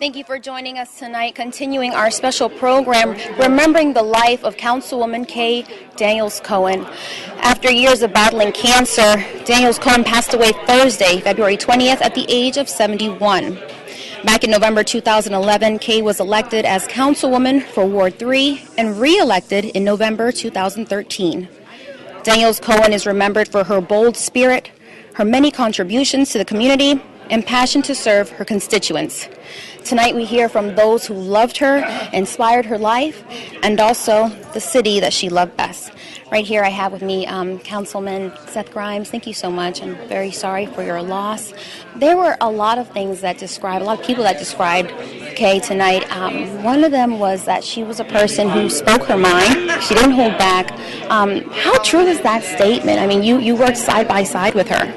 Thank you for joining us tonight, continuing our special program, remembering the life of Councilwoman Kay Daniels-Cohen. After years of battling cancer, Daniels-Cohen passed away Thursday, February 20th, at the age of 71. Back in November 2011, Kay was elected as Councilwoman for Ward 3 and re-elected in November 2013. Daniels-Cohen is remembered for her bold spirit, her many contributions to the community, and passion to serve her constituents. Tonight we hear from those who loved her, inspired her life, and also the city that she loved best. Right here I have with me Councilman Seth Grimes. Thank you so much. I'm very sorry for your loss. There were a lot of things that described, a lot of people that described Kay tonight. One of them was that she was a person who spoke her mind. She didn't hold back. How true is that statement? I mean, you worked side by side with her.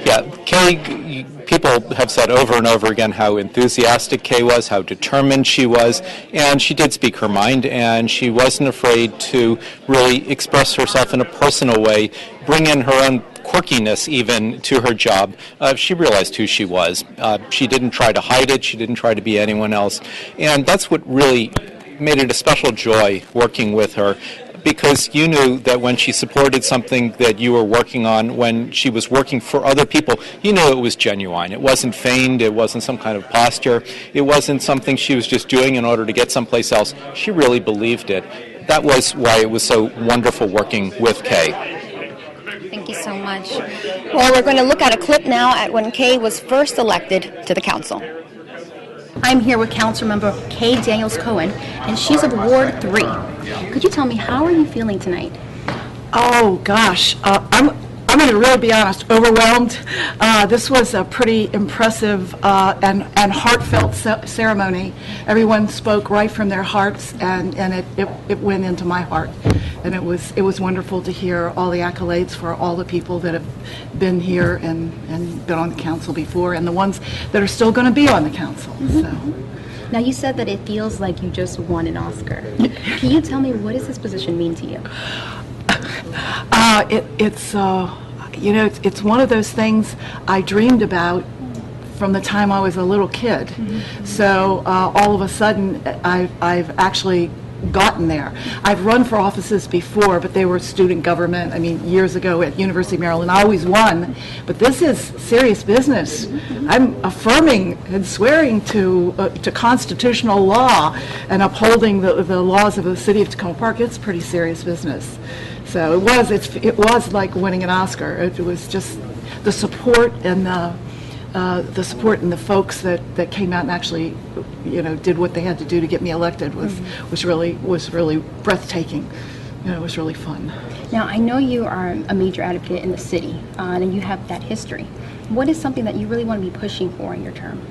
Yeah, Kay, people have said over and over again how enthusiastic Kay was, how determined she was, and she did speak her mind, and she wasn't afraid to really express herself in a personal way, bring in her own quirkiness even to her job. She realized who she was. She didn't try to hide it. She didn't try to be anyone else, and that's what really made it a special joy working with her, because you knew that when she supported something that you were working on, when she was working for other people, you knew it was genuine. It wasn't feigned. It wasn't some kind of posture. It wasn't something she was just doing in order to get someplace else. She really believed it. That was why it was so wonderful working with Kay. Thank you so much. Well, we're going to look at a clip now at when Kay was first elected to the council. I'm here with Councilmember Kay Daniels-Cohen, and she's of Ward 3. Could you tell me, how are you feeling tonight? Oh, gosh. I'm going to really be honest, overwhelmed. This was a pretty impressive and heartfelt ceremony. Everyone spoke right from their hearts, and it went into my heart. And it was wonderful to hear all the accolades for all the people that have been here and been on the council before, and the ones that are still going to be on the council. Mm-hmm. So. Now, you said that it feels like you just won an Oscar. Can you tell me, what does this position mean to you? It's one of those things I dreamed about from the time I was a little kid. Mm-hmm. So all of a sudden, I've actually gotten there. I've run for offices before, but they were student government. I mean, years ago at University of Maryland, I always won. But this is serious business. Mm-hmm. I'm affirming and swearing to constitutional law and upholding the laws of the city of Tacoma Park. It's pretty serious business. So it was like winning an Oscar. It was just the support and the folks that came out and actually, did what they had to do to get me elected was really breathtaking. It was really fun. Now, I know you are a major advocate in the city, and you have that history. What is something that you really want to be pushing for in your term?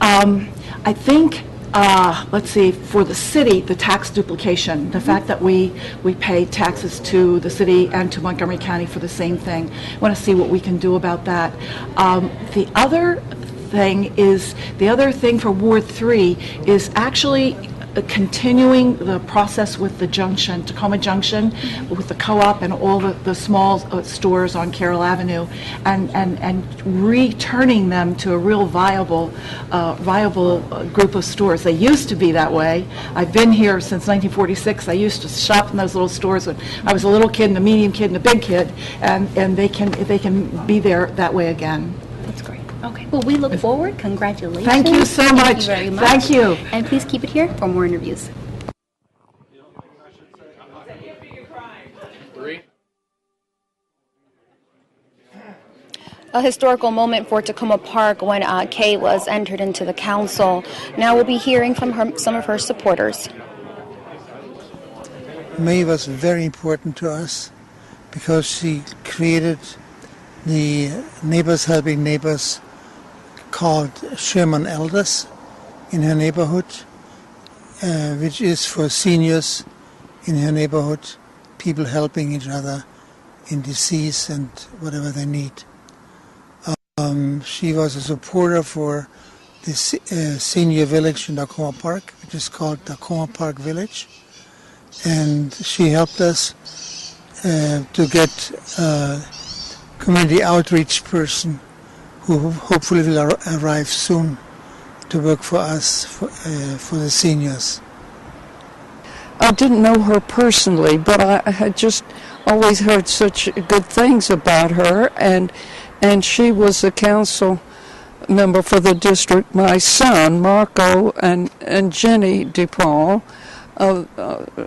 I think, for the city, the tax duplication, the fact that we pay taxes to the city and to Montgomery County for the same thing. I want to see what we can do about that. The other thing for Ward 3 is actually continuing the process with the junction, Tacoma Junction, with the co-op and all the small stores on Carroll Avenue, and returning them to a real viable group of stores. They used to be that way. I've been here since 1946. I used to shop in those little stores when I was a little kid and a medium kid and a big kid, and they can be there that way again. That's great. Okay. Well, we look forward. Congratulations. Thank you so much. Thank you very much. Thank you. And please keep it here for more interviews. A historical moment for Tacoma Park when Kay was entered into the council. Now we'll be hearing from some of her supporters. May was very important to us because she created the Neighbors Helping Neighbors called Sherman Elders in her neighborhood, which is for seniors in her neighborhood, people helping each other in disease and whatever they need. She was a supporter for the senior village in Tacoma Park, which is called Tacoma Park Village, and she helped us to get a community outreach person who hopefully will arrive soon to work for us, for the seniors. I didn't know her personally, but I had just always heard such good things about her, and she was a council member for the district. My son, Marco, and Jenny DePaul,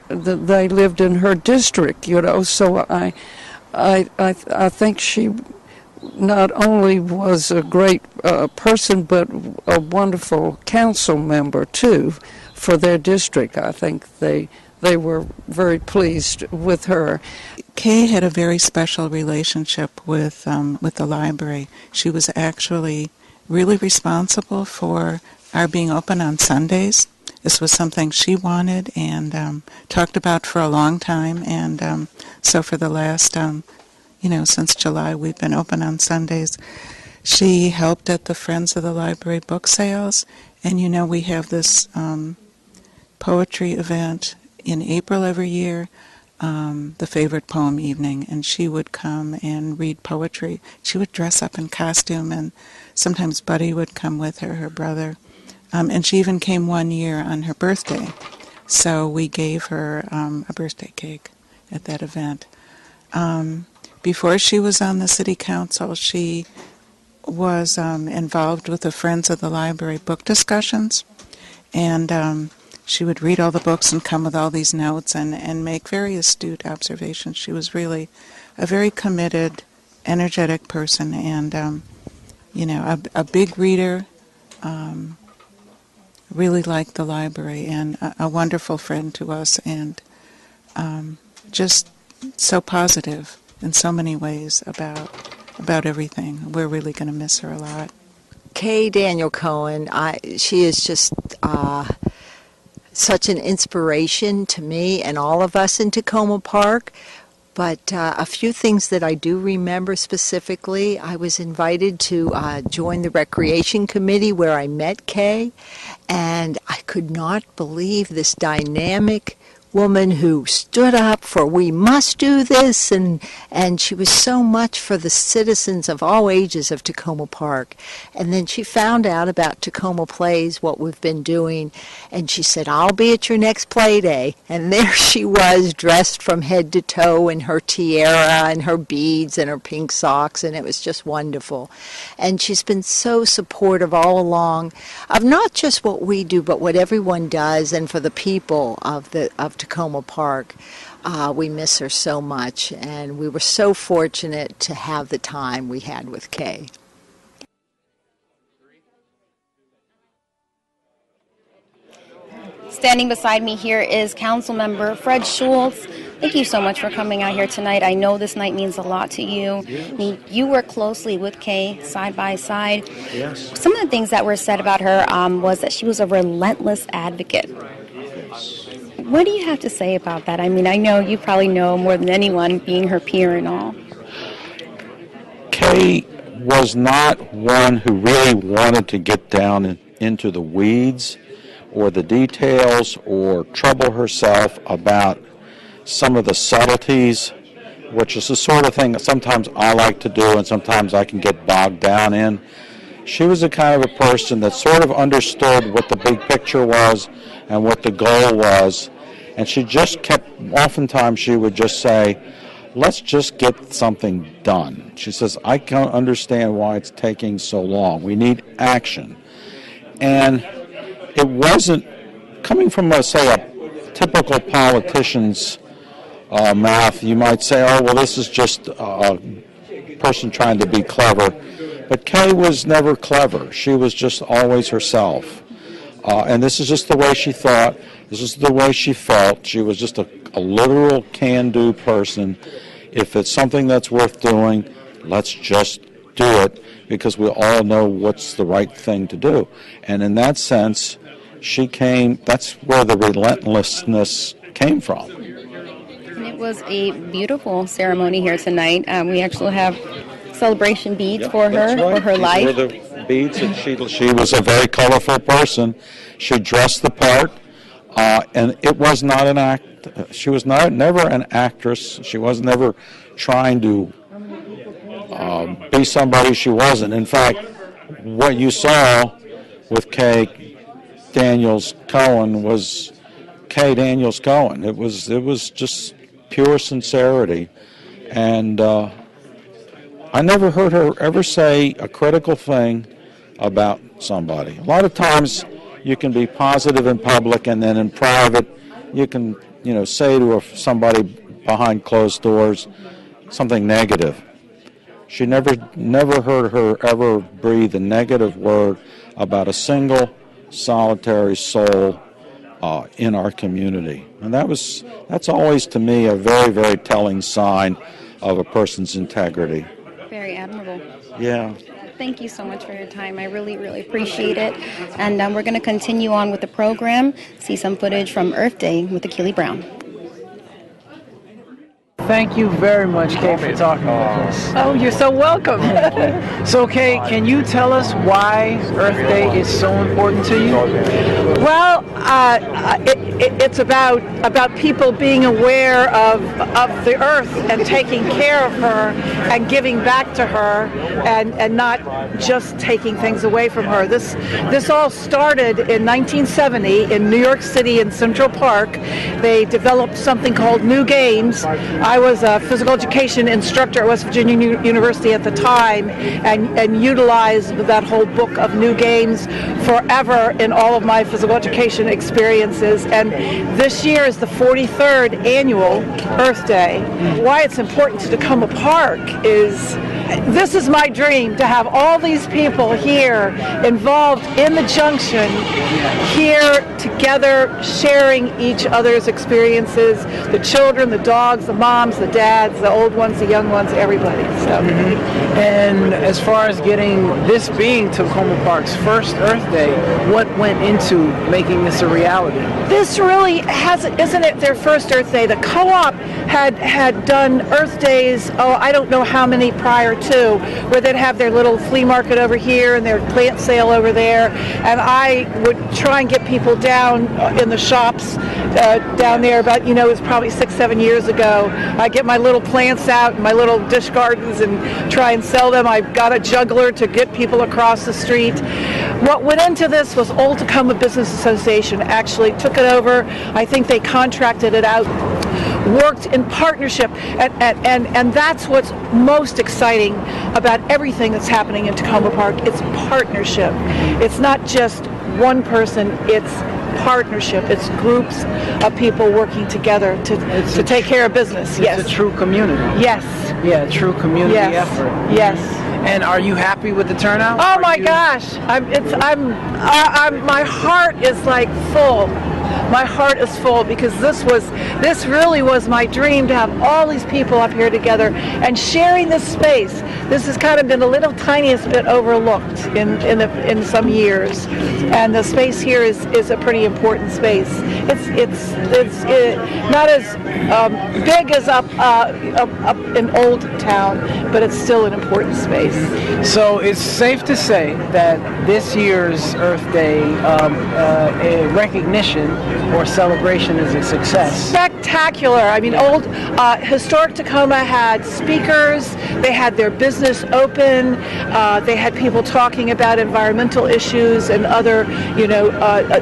they lived in her district, you know, so I think she not only was a great person, but a wonderful council member, too, for their district. I think they were very pleased with her. Kay had a very special relationship with the library. She was actually really responsible for our being open on Sundays. This was something she wanted and talked about for a long time, and so for the last, since July, we've been open on Sundays. She helped at the Friends of the Library book sales, and we have this poetry event in April every year, the favorite poem evening, and she would come and read poetry. She would dress up in costume, and sometimes Buddy would come with her, her brother. And she even came one year on her birthday. So we gave her a birthday cake at that event. Before she was on the city council, she was involved with the Friends of the Library book discussions. And she would read all the books and come with all these notes and make very astute observations. She was really a very committed, energetic person and, a big reader. Really liked the library and a wonderful friend to us and just so positive in so many ways about everything. We're really going to miss her a lot. Kay Daniels-Cohen, she is just such an inspiration to me and all of us in Tacoma Park. But a few things that I do remember specifically, I was invited to join the Recreation Committee where I met Kay, and I could not believe this dynamic woman who stood up for we must do this, and she was so much for the citizens of all ages of Tacoma Park. And then she found out about Tacoma Plays, what we've been doing, and she said, I'll be at your next play day. And there she was, dressed from head to toe in her tiara and her beads and her pink socks, and it was just wonderful. And she's been so supportive all along of not just what we do, but what everyone does, and for the people of Tacoma Park. We miss her so much, and we were so fortunate to have the time we had with Kay. Standing beside me here is Councilmember Fred Schultz. Thank you so much for coming out here tonight. I know this night means a lot to you. Yes. I mean, you work closely with Kay side by side. Yes. Some of the things that were said about her was that she was a relentless advocate. Yes. What do you have to say about that? I mean, I know you probably know more than anyone, being her peer and all. Kay was not one who really wanted to get down into the weeds or the details or trouble herself about some of the subtleties, which is the sort of thing that sometimes I like to do and sometimes I can get bogged down in. She was the kind of a person that sort of understood what the big picture was and what the goal was. And she just kept, oftentimes she would just say, let's just get something done. She says, I can't understand why it's taking so long. We need action. And it wasn't, coming from, a typical politician's mouth, you might say, oh, well, this is just a person trying to be clever. But Kay was never clever. She was just always herself. And this is just the way she thought. This is the way she felt. She was just a literal can-do person. If it's something that's worth doing, let's just do it because we all know what's the right thing to do. And in that sense, that's where the relentlessness came from. And it was a beautiful ceremony here tonight. We actually have celebration beads for her, right. For her These life. were the beads, and she was a very colorful person. She dressed the part, and it was not an act. She was never an actress. She was never trying to be somebody she wasn't. In fact, what you saw with Kay Daniels-Cohen was Kay Daniels-Cohen. It was just pure sincerity, and I never heard her ever say a critical thing about somebody. A lot of times you can be positive in public, and then in private you can, say to somebody behind closed doors something negative. She never heard her ever breathe a negative word about a single solitary soul in our community. And that's always to me a very, very telling sign of a person's integrity. Very admirable. Yeah. Thank you so much for your time. I really, really appreciate it. And we're going to continue on with the program, see some footage from Earth Day with Achille Brown. Thank you very much, Kay, for talking with us. Oh, you're so welcome. So, Kay, can you tell us why Earth Day is so important to you? Well, it's about people being aware of the earth and taking care of her and giving back to her and not just taking things away from her. This all started in 1970 in New York City in Central Park. They developed something called New Games. I was a physical education instructor at West Virginia University at the time and utilized that whole book of New Games forever in all of my physical education experiences. And this year is the 43rd annual Earth Day. Why it's important to Tacoma Park is this is my dream, to have all these people here involved in the junction, here together, sharing each other's experiences, the children, the dogs, the moms, the dads, the old ones, the young ones, everybody. So. And as far as getting this being Tacoma Park's first Earth Day, what went into making this a reality? This really isn't it their first Earth Day? The co-op had done Earth Days, I don't know how many prior to, where they'd have their little flea market over here and their plant sale over there, and I would try and get people down in the shops down there, but it was probably 6-7 years ago. I get my little plants out and my little dish gardens and try and sell them. I've got a juggler to get people across the street. What went into this was Old Tacoma Business Association actually took it over. I think they contracted it out, worked in partnership, and that's what's most exciting about everything that's happening in Tacoma Park. It's partnership. It's not just one person, it's partnership. It's groups of people working together to take care of business. Yes. It's a true community. Yes. Yeah, a true community effort. Yes. And are you happy with the turnout? Oh my gosh! My heart is like full. My heart is full because this really was my dream, to have all these people up here together and sharing this space. This has kind of been the little tiniest bit overlooked in some years, and the space here is a pretty important space. It's not as big as up in Old Town, but it's still an important space. So it's safe to say that this year's Earth Day a recognition or celebration is a success. Spectacular. I mean, historic Tacoma had speakers. They had their business open. They had people talking about environmental issues and other,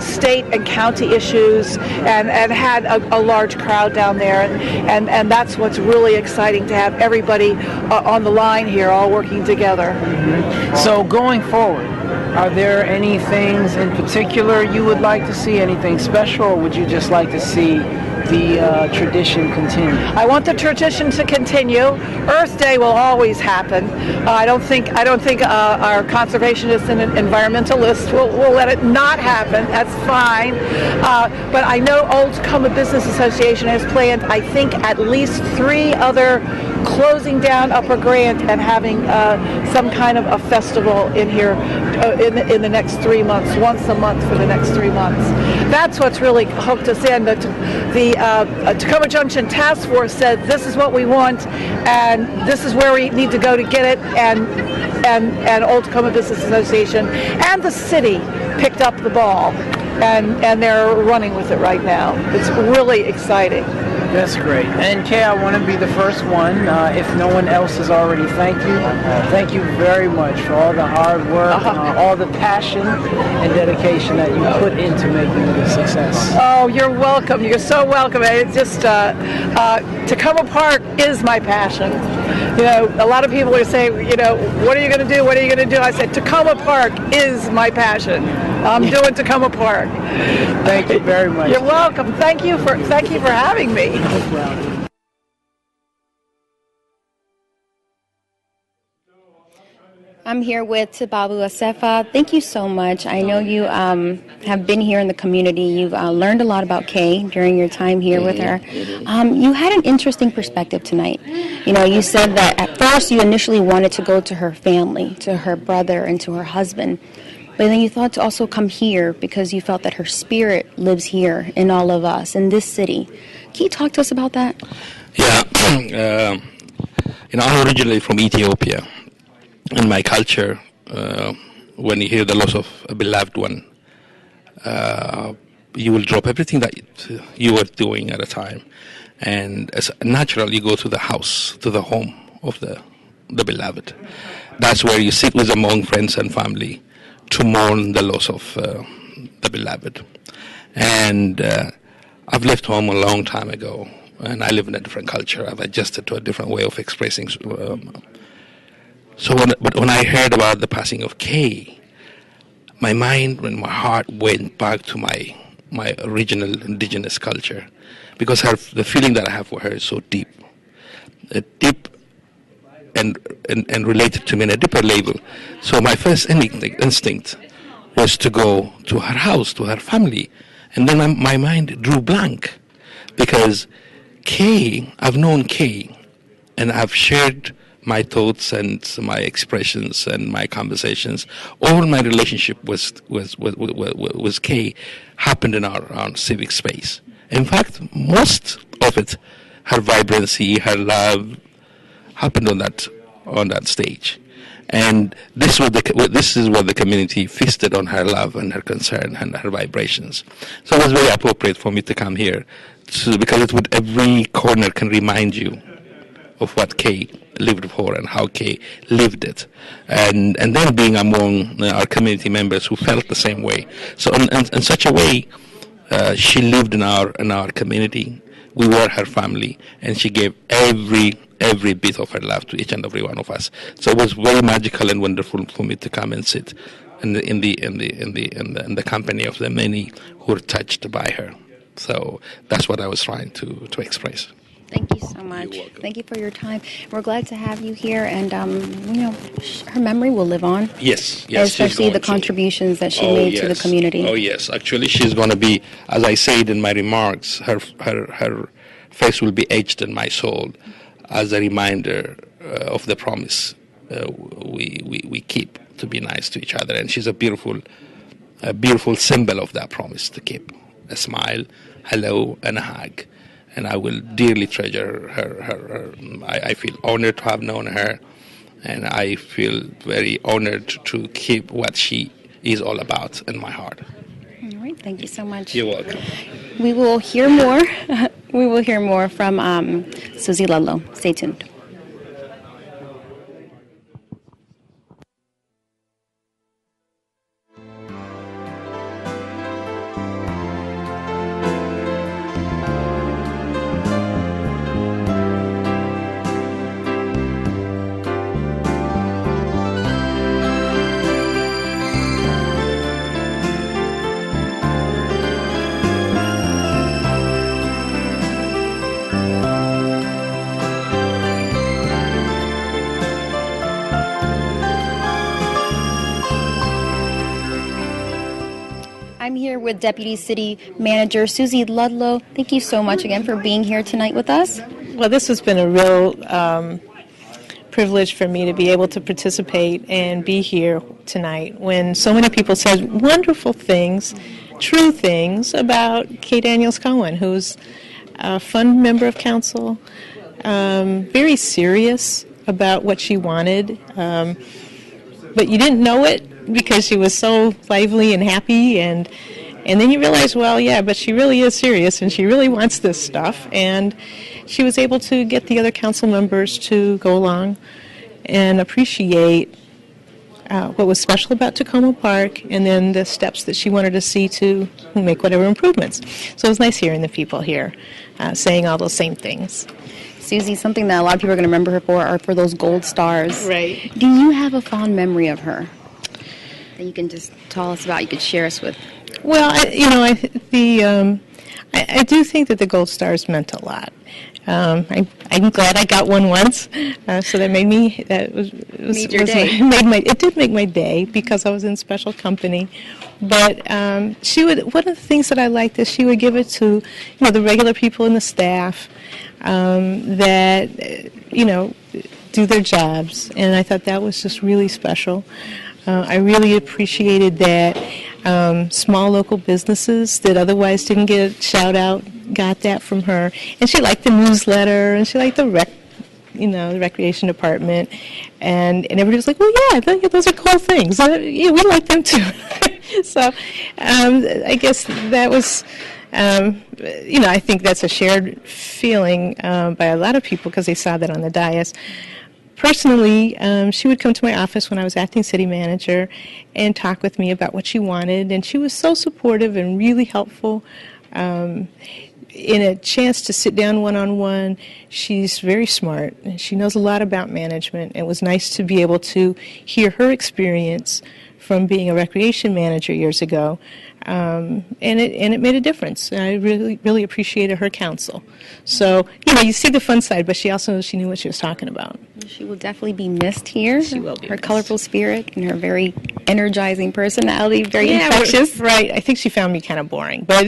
state and county issues, and had a large crowd down there. And that's what's really exciting, to have everybody on the line here, all working together. Mm-hmm. So going forward, are there any things in particular you would like to see, anything special, or would you just like to see the tradition continue? I want the tradition to continue. Earth Day will always happen. I don't think our conservationists and environmentalists will let it not happen. That's fine. But I know Old Tacoma Business Association has planned, I think, at least 3 other closing down Upper Grant and having some kind of a festival in here in the next 3 months, once a month for the next 3 months. That's what's really hooked us in. The Tacoma Junction Task Force said this is what we want, and this is where we need to go to get it, and Old Tacoma Business Association and the city picked up the ball, and they're running with it right now. It's really exciting. That's great. And Kay, I want to be the first one, if no one else has already thanked you. Thank you very much for all the hard work, all the passion and dedication that you put into making it a success. Oh, you're welcome. You're so welcome. It's just Tacoma Park is my passion. You know, a lot of people are saying, you know, what are you going to do? What are you going to do? I said, Tacoma Park is my passion. I'm doing Tacoma Park. Thank you very much. You're welcome. Thank you for having me. No problem. I'm here with Tibabu Asefa. Thank you so much. I know you have been here in the community. You've learned a lot about Kay during your time here with her. You had an interesting perspective tonight. You know, you said that at first you initially wanted to go to her family, to her brother, and to her husband. But then you thought to also come here because you felt that her spirit lives here in all of us, in this city. Can you talk to us about that? Yeah. I'm originally from Ethiopia. In my culture, when you hear the loss of a beloved one, you will drop everything that you were doing at a time. And as natural, you go to the house, to the home of the beloved. That's where you sit with among friends and family to mourn the loss of the beloved. And I've left home a long time ago, and I live in a different culture. I've adjusted to a different way of expressing. But when I heard about the passing of Kay, my mind and my heart went back to my original indigenous culture, because the feeling that I have for her is so deep, deep and related to me in a deeper level. So my first instinct was to go to her house, to her family, and then my mind drew blank, because Kay, I've known Kay, and I've shared my thoughts and my expressions and my conversations. All my relationship with Kay happened in our civic space. In fact, most of it, her vibrancy, her love, happened on that stage. And this is what the community feasted on, her love and her concern and her vibrations. So it was very appropriate for me to come here, because every corner can remind you of what Kay lived for and how Kay lived it, and then being among our community members who felt the same way. So in such a way, she lived in our community. We were her family, and she gave every bit of her love to each and every one of us. So it was very magical and wonderful for me to come and sit in the company of the many who were touched by her. So that's what I was trying to express. Thank you so much. Thank you for your time. We're glad to have you here, and her memory will live on. Yes. Especially the contributions that she made to the community. Oh yes, actually, she's going to be, as I said in my remarks, her face will be etched in my soul as a reminder of the promise we keep to be nice to each other, and she's a beautiful symbol of that promise to keep. A smile, hello, and a hug. And I will dearly treasure her. I feel honored to have known her, and I feel very honored to keep what she is all about in my heart. All right, thank you so much. You're welcome. We will hear more. We will hear more from Susie Ludlow. Stay tuned. I'm here with Deputy City Manager Susie Ludlow. Thank you so much again for being here tonight with us. Well, this has been a real privilege for me to be able to participate and be here tonight when so many people said wonderful things, true things about Kay Daniels-Cohen, who's a fun member of council, very serious about what she wanted, but you didn't know it because she was so lively and happy, and And then you realize, well, yeah, but she really is serious and she really wants this stuff. And she was able to get the other council members to go along and appreciate what was special about Tacoma Park, and then the steps that she wanted to see to make whatever improvements. So it was nice hearing the people here saying all those same things. Susie, something that a lot of people are going to remember her for are for those gold stars. Right. Do you have a fond memory of her that you can just tell us about, you could share us with? Well, I do think that the gold stars meant a lot. I'm glad I got one once, so that made me. Made your day. It did make my day because I was in special company. But she would. One of the things that I liked is she would give it to, the regular people in the staff that do their jobs, and I thought that was just really special. I really appreciated that small local businesses that otherwise didn't get a shout out got that from her. And she liked the newsletter, and she liked the the recreation department, and everybody was like, well, yeah, those are cool things. Yeah, we like them too. So I guess that was, I think that's a shared feeling by a lot of people because they saw that on the dais. Personally, she would come to my office when I was acting city manager and talk with me about what she wanted, and she was so supportive and really helpful. In a chance to sit down one-on-one, she's very smart, and she knows a lot about management. It was nice to be able to hear her experience from being a recreation manager years ago, and it made a difference. And I really appreciated her counsel. So, you see the fun side, but she knew what she was talking about. She will definitely be missed here. She will be Her missed. colorful spirit and her very energizing personality, very infectious. Right. I think she found me kind of boring, but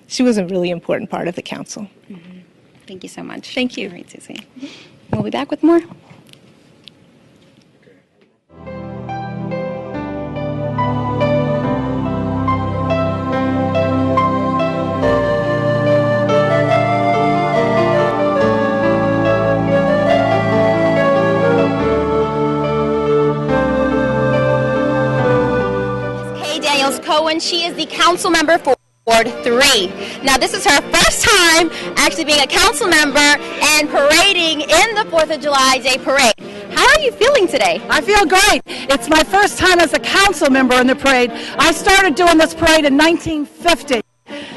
she was a really important part of the council. Mm-hmm. Thank you so much. Thank you. All right, Susie. We'll be back with more. Kay Daniels-Cohen. She is the council member for Ward 3. Now, this is her first time actually being a council member and parading in the 4th of July Day Parade. How are you feeling today? I feel great. It's my first time as a council member in the parade. I started doing this parade in 1950.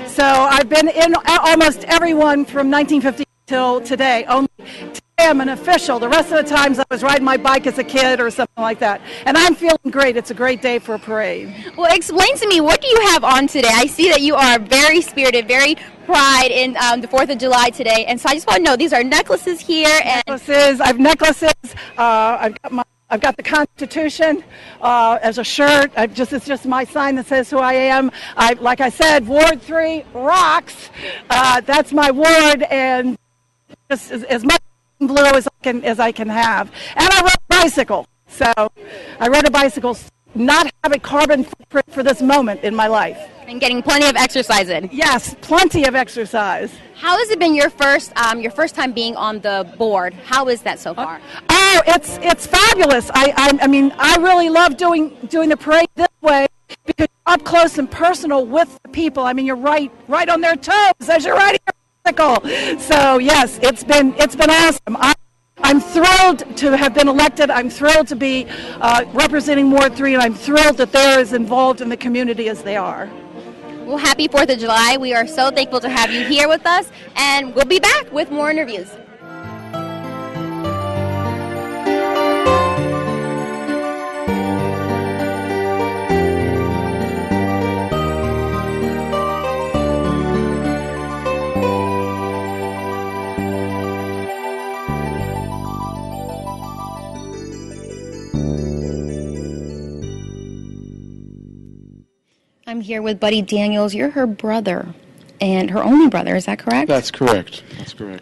So I've been in almost every one from 1950 till today. Only today I'm an official. The rest of the times I was riding my bike as a kid or something like that. And I'm feeling great. It's a great day for a parade. Well, explain to me, what do you have on today? I see that you are very spirited, very pride in the 4th of July today. And so I just want to know, these are necklaces here. And Necklaces. I've necklaces. I've got the Constitution as a shirt. It's just my sign that says who I am. Like I said, Ward 3 rocks. That's my ward, and just as much blue as I can have. And I rode a bicycle. So I rode a bicycle, not have a carbon footprint for this moment in my life. and getting plenty of exercise in. Yes, plenty of exercise. How has it been your first time being on the board? How is that so far? Oh, it's fabulous. I mean, I really love doing the parade this way because you're up close and personal with the people. I mean, you're right on their toes as you're riding your bicycle. So yes, it's been awesome. I'm thrilled to have been elected. I'm thrilled to be representing Ward 3, and I'm thrilled that they're as involved in the community as they are. Well, happy 4th of July. We are so thankful to have you here with us, and we'll be back with more interviews. I'm here with Buddy Daniels. You're her brother, and her only brother, is that correct? That's correct.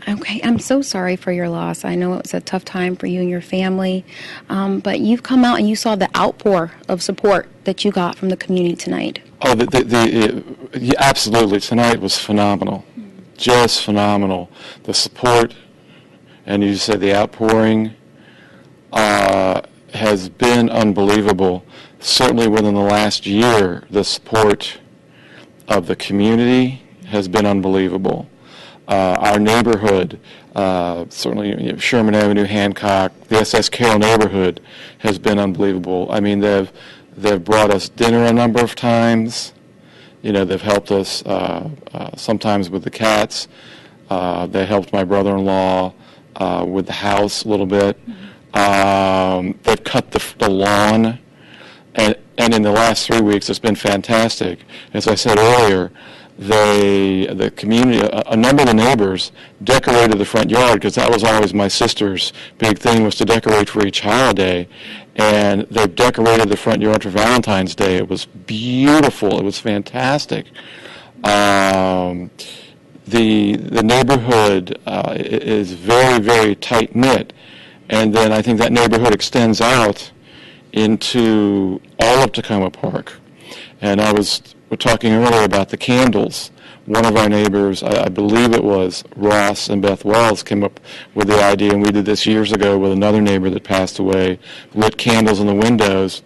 Okay, I'm so sorry for your loss. I know it was a tough time for you and your family, but you've come out and you saw the outpour of support that you got from the community tonight. Oh, absolutely. Tonight was phenomenal. Just phenomenal. The support, and you said the outpouring, has been unbelievable. certainly within the last year, the support of the community has been unbelievable. Our neighborhood, certainly Sherman Avenue, Hancock, the SS Carroll neighborhood has been unbelievable. I mean, they've brought us dinner a number of times. They've helped us sometimes with the cats. They helped my brother-in-law with the house a little bit. They've cut the lawn. And in the last 3 weeks, it's been fantastic. As I said earlier, the community, a number of the neighbors decorated the front yard, because that was always my sister's big thing, was to decorate for each holiday. And they've decorated the front yard for Valentine's Day. It was beautiful. It was fantastic. The neighborhood is very, very tight-knit. And then I think that neighborhood extends out into all of Tacoma Park. And we're talking earlier about the candles. One of our neighbors, I believe it was Ross and Beth Wells, came up with the idea, and we did this years ago with another neighbor that passed away, lit candles in the windows,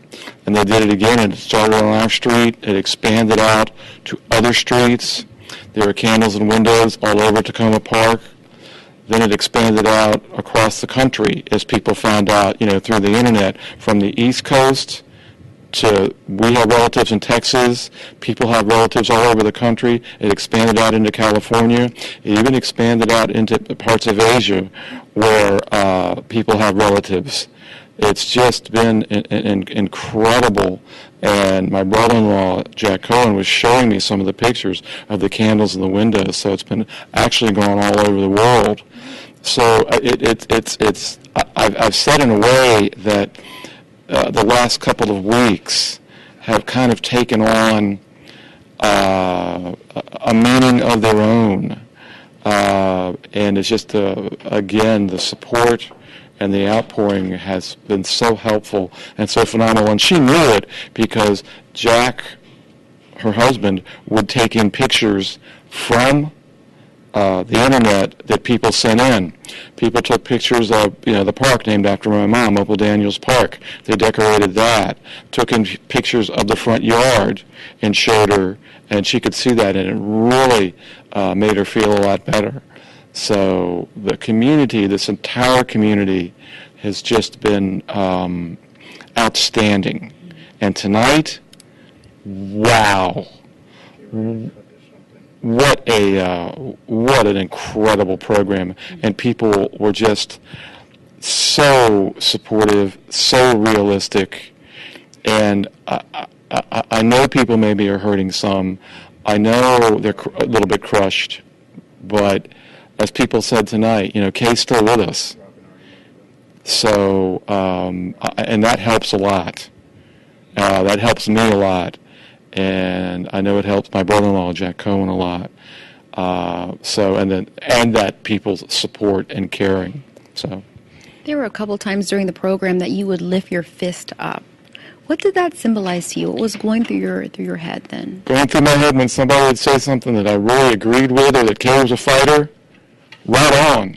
and they did it again, and it started on our street. It expanded out to other streets. There were candles in windows all over Tacoma Park. Then it expanded out across the country as people found out, through the internet, from the East Coast to, we have relatives in Texas, people have relatives all over the country. It expanded out into California. It even expanded out into parts of Asia where people have relatives. It's just been incredible. And my brother-in-law, Jack Cohen, was showing me some of the pictures of the candles in the windows. So it's been actually going all over the world. So I've said in a way that the last couple of weeks have kind of taken on a meaning of their own. And it's just, again, the support and the outpouring has been so helpful and so phenomenal. And she knew it because Jack, her husband, would take in pictures from the internet that people sent in. People took pictures of, the park named after my mom, Opal Daniels Park. They decorated that. Took in pictures of the front yard and showed her, and she could see that, and it really made her feel a lot better. So the community, this entire community, has just been outstanding. And tonight, wow. What an incredible program, and people were just so supportive, so realistic, and I know people maybe are hurting some. I know they're a little bit crushed, but as people said tonight, Kay's still with us. So, and that helps a lot. That helps me a lot. And I know it helps my brother-in-law, Jack Cohen, a lot. And that people's support and caring. So there were a couple times during the program that you would lift your fist up. What did that symbolize to you? What was going through your head then? Going through my head when somebody would say something that I really agreed with, or that Kay was a fighter. Right on.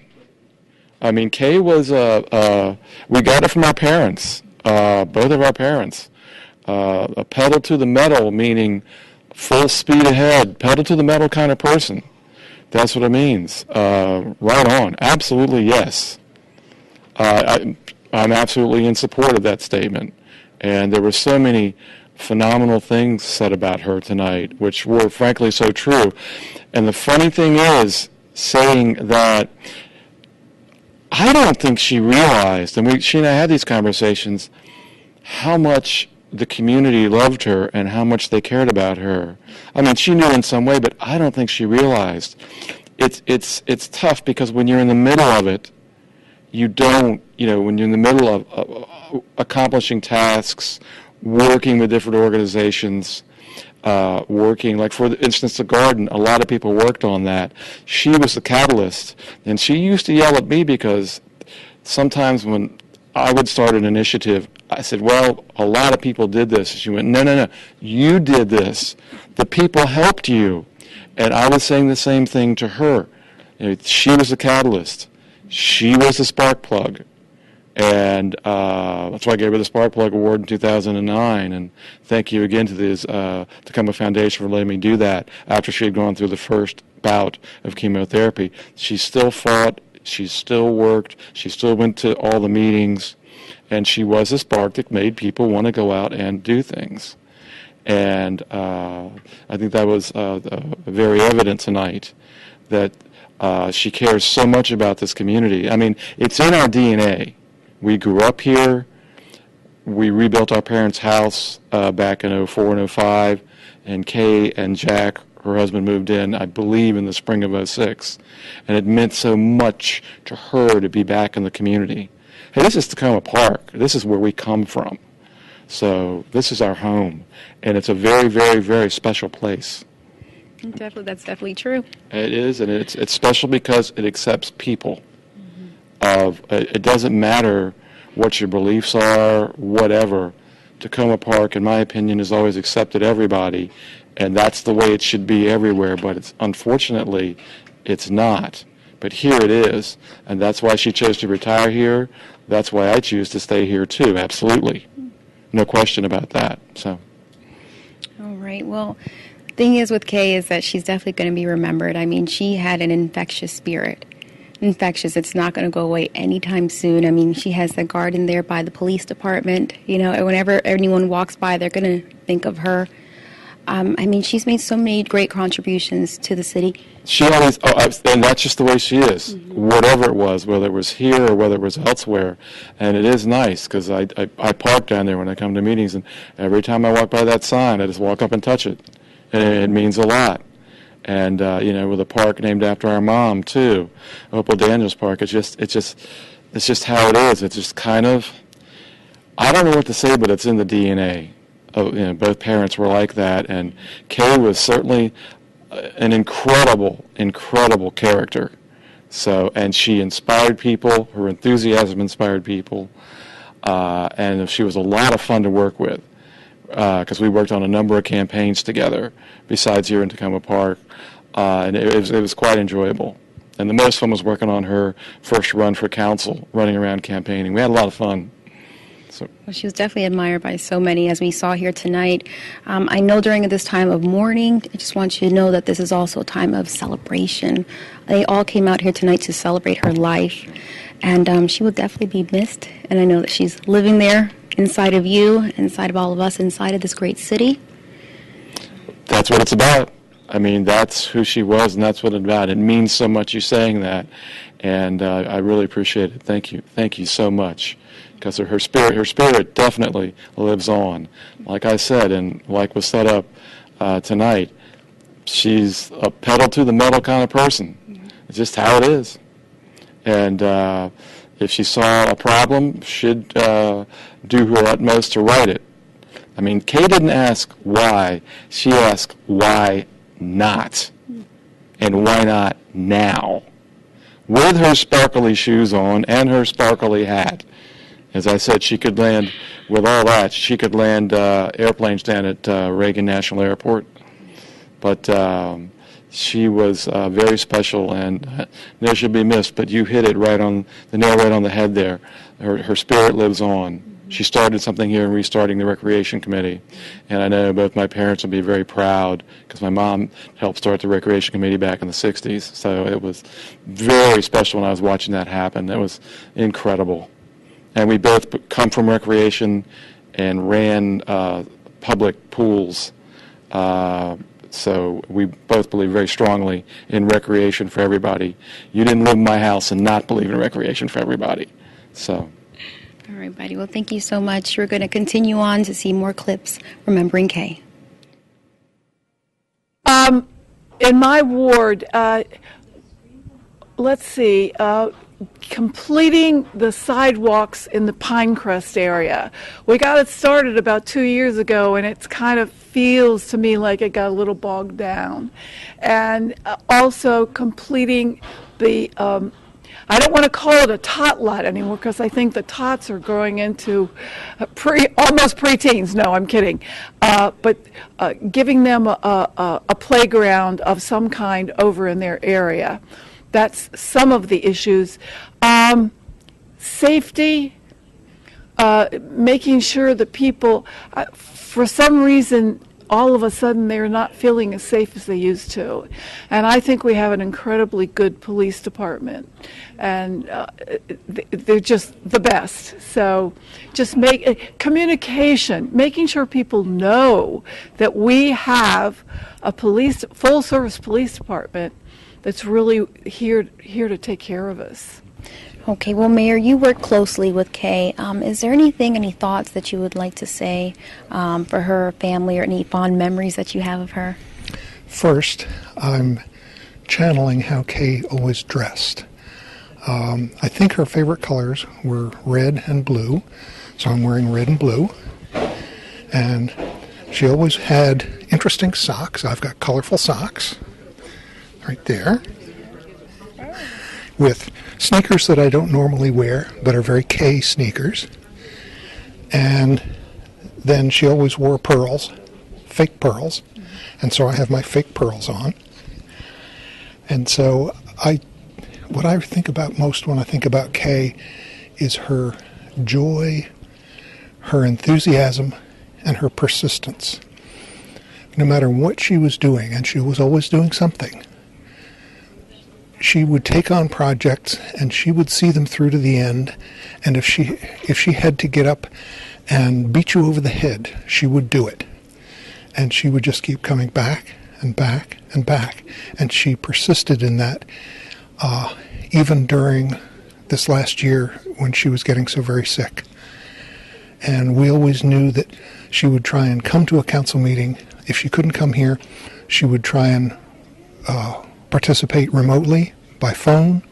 I mean, Kay was we got it from our parents, both of our parents. A pedal to the metal, meaning full speed ahead, pedal to the metal kind of person. That's what it means. Right on. Absolutely, yes. I'm absolutely in support of that statement. And there were so many phenomenal things said about her tonight, which were frankly so true. And the funny thing is, saying that, I don't think she realized, and she and I had these conversations, how much the community loved her and how much they cared about her. I mean, she knew in some way, but I don't think she realized. It's tough because when you're in the middle of it, you don't, when you're in the middle of accomplishing tasks, working with different organizations, working, like for instance, the garden, a lot of people worked on that. She was the catalyst, and she used to yell at me because sometimes when I would start an initiative, I said, well, a lot of people did this. She went, no, you did this. The people helped you. And I was saying the same thing to her. She was the catalyst. She was the spark plug. And that's why I gave her the Spark Plug Award in 2009. And thank you again to the Tacoma Foundation for letting me do that after she had gone through the first bout of chemotherapy. She still fought, she still worked, she still went to all the meetings, and she was a spark that made people want to go out and do things. And I think that was very evident tonight, that she cares so much about this community. I mean, it's in our DNA. We grew up here. We rebuilt our parents' house back in 04 and 05, and Kay and Jack, her husband, moved in, I believe, in the spring of 06. And it meant so much to her to be back in the community. Hey, this is Tacoma Park. This is where we come from. So this is our home, and it's a very, very, very special place. Definitely, that's definitely true. It is, and it's special because it accepts people. It doesn't matter what your beliefs are, whatever. Tacoma Park, in my opinion, has always accepted everybody, and that's the way it should be everywhere. But unfortunately, it's not. But here it is, and that's why she chose to retire here. That's why I choose to stay here too. Absolutely. No question about that. So. All right. Well, the thing is with Kay is that she's definitely going to be remembered. I mean, she had an infectious spirit. Infectious. It's not going to go away anytime soon. I mean, she has the garden there by the police department. You know, and whenever anyone walks by, they're going to think of her. I mean, she's made so many great contributions to the city. She always, and that's just the way she is, whatever it was, whether it was here or whether it was elsewhere. And it is nice, because I park down there when I come to meetings, and every time I walk by that sign, I just walk up and touch it. And it means a lot. And, you know, with a park named after our mom, too, Opal Daniels Park, it's just how it is. It's just kind of, I don't know what to say, but it's in the DNA. You know, both parents were like that, and Kay was certainly an incredible, incredible character. So, and she inspired people. Her enthusiasm inspired people, and she was a lot of fun to work with, because we worked on a number of campaigns together besides here in Tacoma Park, and it was quite enjoyable. And the most fun was working on her first run for council, running around campaigning. We had a lot of fun. Well, she was definitely admired by so many, as we saw here tonight. I know during this time of mourning, I just want you to know that this is also a time of celebration. They all came out here tonight to celebrate her life, and she will definitely be missed. And I know that she's living there inside of you, inside of all of us, inside of this great city. That's what it's about. I mean, that's who she was, and that's what it's about. It means so much you saying that, and I really appreciate it. Thank you. Thank you so much. Because her spirit definitely lives on. Like I said, and like was set up tonight, she's a pedal to the metal kind of person. It's just how it is. And if she saw a problem, she'd do her utmost to right it. I mean, Kay didn't ask why. She asked why not, and why not now, with her sparkly shoes on and her sparkly hat. As I said, she could land, with all that, she could land airplanes down at Reagan National Airport. But she was very special, and there should be missed. But you hit it right on the nail, right on the head there. Her spirit lives on. She started something here in restarting the Recreation Committee. And I know both my parents will be very proud, because my mom helped start the Recreation Committee back in the 60s. So it was very special when I was watching that happen. It was incredible. And we both come from recreation and ran public pools. So we both believe very strongly in recreation for everybody. You didn't live in my house and not believe in recreation for everybody. So. All right, buddy. Well, thank you so much. We're going to continue on to see more clips remembering Kay. In my ward, let's see, completing the sidewalks in the Pinecrest area. We got it started about 2 years ago, and it kind of feels to me like it got a little bogged down. And also completing the, I don't want to call it a tot lot anymore, because I think the tots are growing into almost preteens. No, I'm kidding. But giving them a playground of some kind over in their area. That's some of the issues. Safety, making sure that people, for some reason, all of a sudden they're not feeling as safe as they used to. And I think we have an incredibly good police department, and they're just the best. So just communication, making sure people know that we have a full-service police department that's really here to take care of us. Okay, well, Mayor, you work closely with Kay. Is there any thoughts that you would like to say for her family, or any fond memories that you have of her? First, I'm channeling how Kay always dressed. I think her favorite colors were red and blue, so I'm wearing red and blue. And she always had interesting socks. I've got colorful socks right there, with sneakers that I don't normally wear, but are very Kay sneakers. And then she always wore pearls, fake pearls, and so I have my fake pearls on. And so what I think about most when I think about Kay is her joy, her enthusiasm, and her persistence. No matter what she was doing, and she was always doing something, she would take on projects and she would see them through to the end. And if she had to get up and beat you over the head, she would do it. And she would just keep coming back and back and back. And she persisted in that even during this last year when she was getting so very sick. And we always knew that she would try and come to a council meeting. If she couldn't come here, she would try and participate remotely by phone.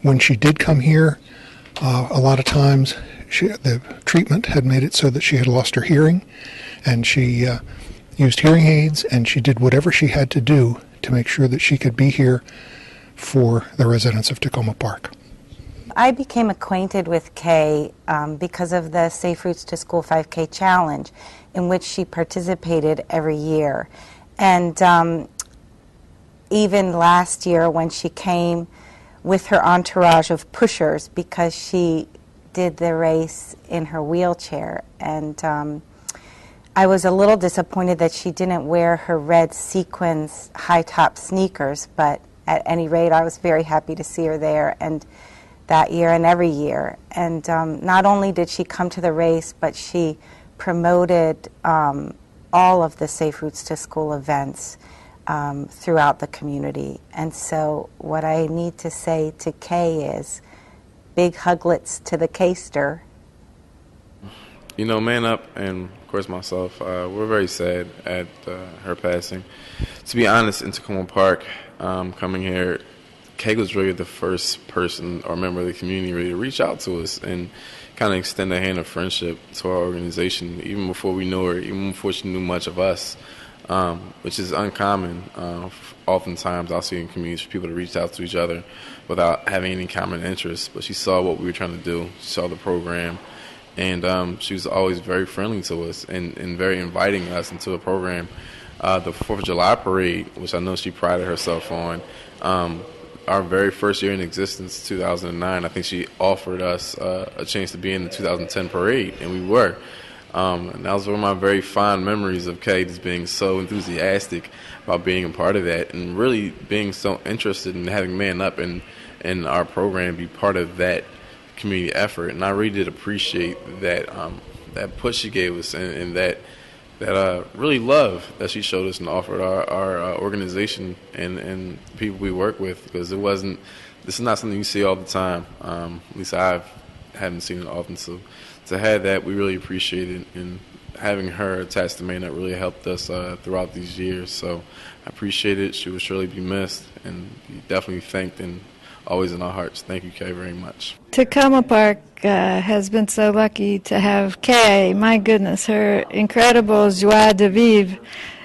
When she did come here, a lot of times the treatment had made it so that she had lost her hearing, and she used hearing aids, and she did whatever she had to do to make sure that she could be here for the residents of Tacoma Park. I became acquainted with Kay because of the Safe Routes to School 5K Challenge, in which she participated every year. And even last year when she came with her entourage of pushers, because she did the race in her wheelchair. And I was a little disappointed that she didn't wear her red sequins high-top sneakers, but at any rate, I was very happy to see her there, and that year and every year. And not only did she come to the race, but she promoted all of the Safe Routes to School events throughout the community. And so what I need to say to Kay is big huglets to the Kayster. You know, Man Up and, of course, myself, we're very sad at her passing. To be honest, in Tacoma Park, coming here, Kay was really the first person or member of the community really to reach out to us and kind of extend a hand of friendship to our organization, even before we knew her, even before she knew much of us, which is uncommon. Oftentimes I'll see in communities for people to reach out to each other without having any common interests, but she saw what we were trying to do, she saw the program, and she was always very friendly to us and very inviting us into the program. The 4th of July parade, which I know she prided herself on, our very first year in existence, 2009, I think she offered us a chance to be in the 2010 parade, and we were. And that was one of my very fond memories of Kay, just being so enthusiastic about being a part of that and really being so interested in having Man Up and our program be part of that community effort. And I really did appreciate that that push she gave us and that really love that she showed us and offered our organization and people we work with, because this is not something you see all the time. At least I haven't seen it often. So to have that, we really appreciate it, and having her attached to Man Up really helped us throughout these years. So I appreciate it. She will surely be missed and be definitely thanked and always in our hearts. Thank you, Kay, very much. Tacoma Park has been so lucky to have Kay. My goodness, her incredible joie de vivre.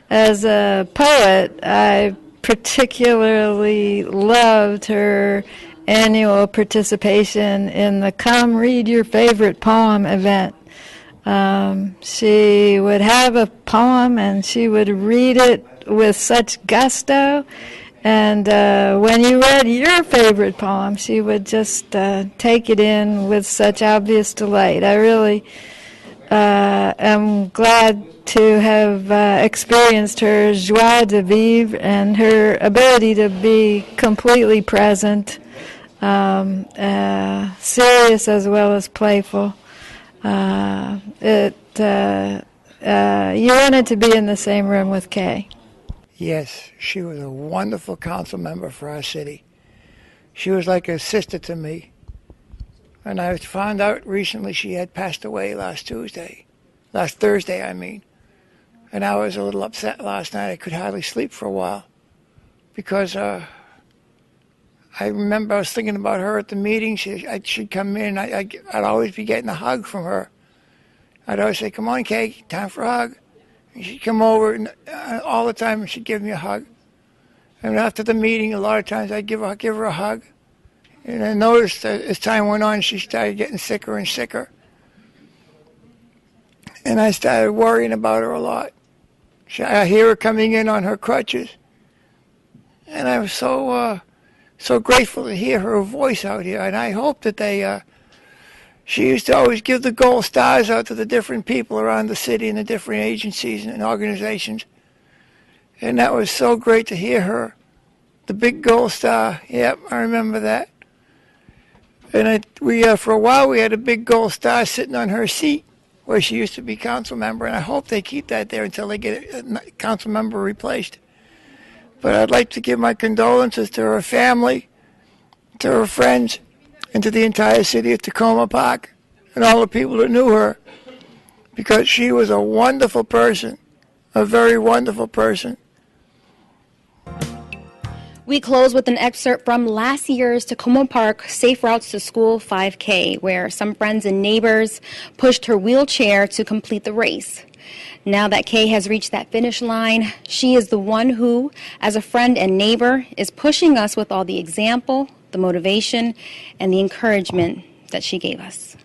As a poet, I particularly loved her annual participation in the Come Read Your Favorite Poem event. She would have a poem and she would read it with such gusto, And when you read your favorite poem, she would just take it in with such obvious delight. I really am glad to have experienced her joie de vivre and her ability to be completely present, serious as well as playful. You wanted to be in the same room with Kay. Yes, she was a wonderful council member for our city. She was like a sister to me. And I found out recently she had passed away last Thursday, I mean. And I was a little upset last night. I could hardly sleep for a while because I remember I was thinking about her at the meeting. She'd come in. I'd always be getting a hug from her. I'd always say, "Come on, Kay, time for a hug." And she'd come over and, all the time and she'd give me a hug. And after the meeting, a lot of times I'd give her a hug. And I noticed that as time went on, she started getting sicker and sicker. And I started worrying about her a lot. I hear her coming in on her crutches. And I was so grateful to hear her voice out here. And I hope that she used to always give the gold stars out to the different people around the city and the different agencies and organizations. And that was so great to hear her. The big gold star. Yep, I remember that. And for a while we had a big gold star sitting on her seat where she used to be council member. And I hope they keep that there until they get a council member replaced. But I'd like to give my condolences to her family, to her friends, and to the entire city of Tacoma Park and all the people that knew her, because she was a wonderful person, a very wonderful person. We close with an excerpt from last year's Tacoma Park Safe Routes to School 5K, where some friends and neighbors pushed her wheelchair to complete the race. Now that Kay has reached that finish line, she is the one who, as a friend and neighbor, is pushing us with all the example, the motivation, and the encouragement that she gave us.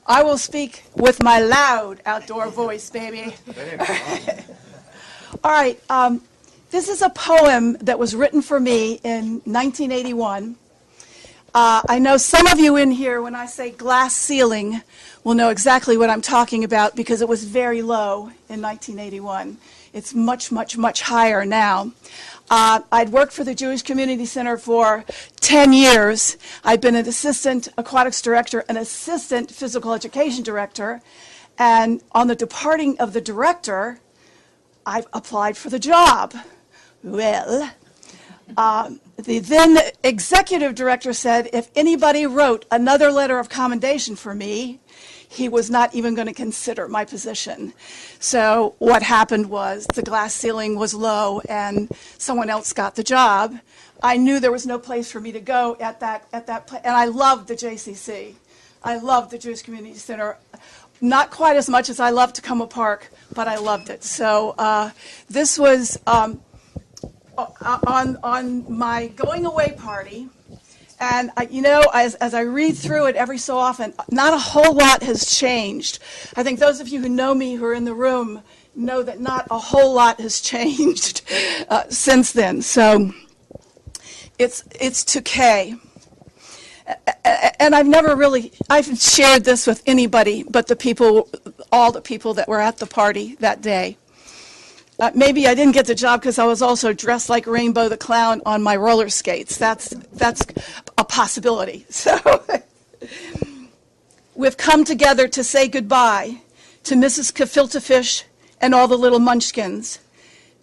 I will speak with my loud outdoor voice, baby. All right, this is a poem that was written for me in 1981. I know some of you in here, when I say glass ceiling, will know exactly what I'm talking about because it was very low in 1981. It's much, much, much higher now. I'd worked for the Jewish Community Center for 10 years. I'd been an assistant aquatics director, an assistant physical education director, and on the departing of the director, I applied for the job. Well, the then executive director said if anybody wrote another letter of commendation for me, he was not even going to consider my position. So what happened was the glass ceiling was low and someone else got the job. I knew there was no place for me to go at that place, and I loved the JCC. I loved the Jewish Community Center. not quite as much as I love Tacoma Park, but I loved it. So this was on my going away party. And, as I read through it every so often, not a whole lot has changed. I think those of you who know me who are in the room know that not a whole lot has changed since then. So it's to Kay. And I've shared this with anybody but all the people that were at the party that day. Maybe I didn't get the job because I was also dressed like Rainbow the Clown on my roller skates. That's a possibility. So we've come together to say goodbye to Mrs. Gefilte-Fish and all the little munchkins,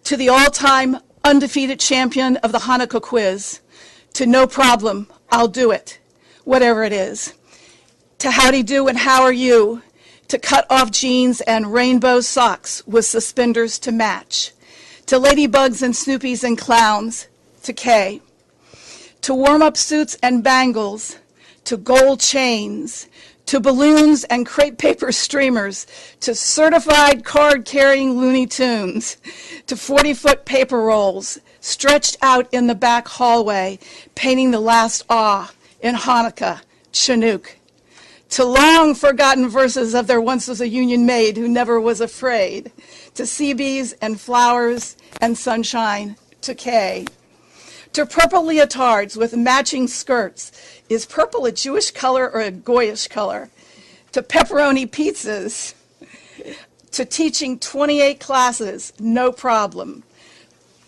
to the all-time undefeated champion of the Hanukkah quiz, to no problem, I'll do it, whatever it is, to howdy do and how are you, to cut off jeans and rainbow socks with suspenders to match, to ladybugs and snoopies and clowns, to Kay, to warm-up suits and bangles, to gold chains, to balloons and crepe paper streamers, to certified card-carrying Looney Tunes, to 40-foot paper rolls stretched out in the back hallway, painting the last awe in Hanukkah, Chinook, to long-forgotten verses of There Once Was a Union Maid Who Never Was Afraid, to sea bees and flowers and sunshine, to Kay, to purple leotards with matching skirts. Is purple a Jewish color or a Goyish color? To pepperoni pizzas, to teaching 28 classes, no problem,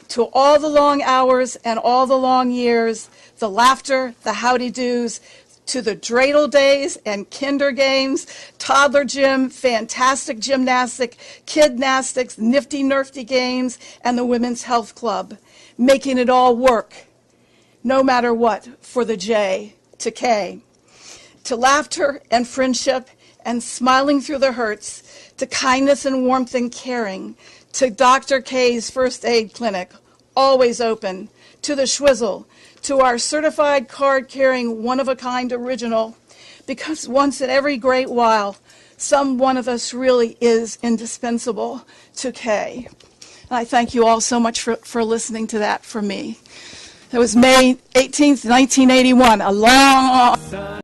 to all the long hours and all the long years, the laughter, the howdy-doos, to the dreidel days and kinder games, toddler gym, fantastic gymnastic, kidnastics, nifty-nerfty games, and the Women's Health Club, making it all work, no matter what, for the J, to K, to laughter and friendship and smiling through the hurts, to kindness and warmth and caring, to Dr. K's first aid clinic, always open, to the Schwizzle, to our certified card-carrying one-of-a-kind original, because once in every great while, some one of us really is indispensable, to Kay. And I thank you all so much for listening to that from me. It was May 18th, 1981, a long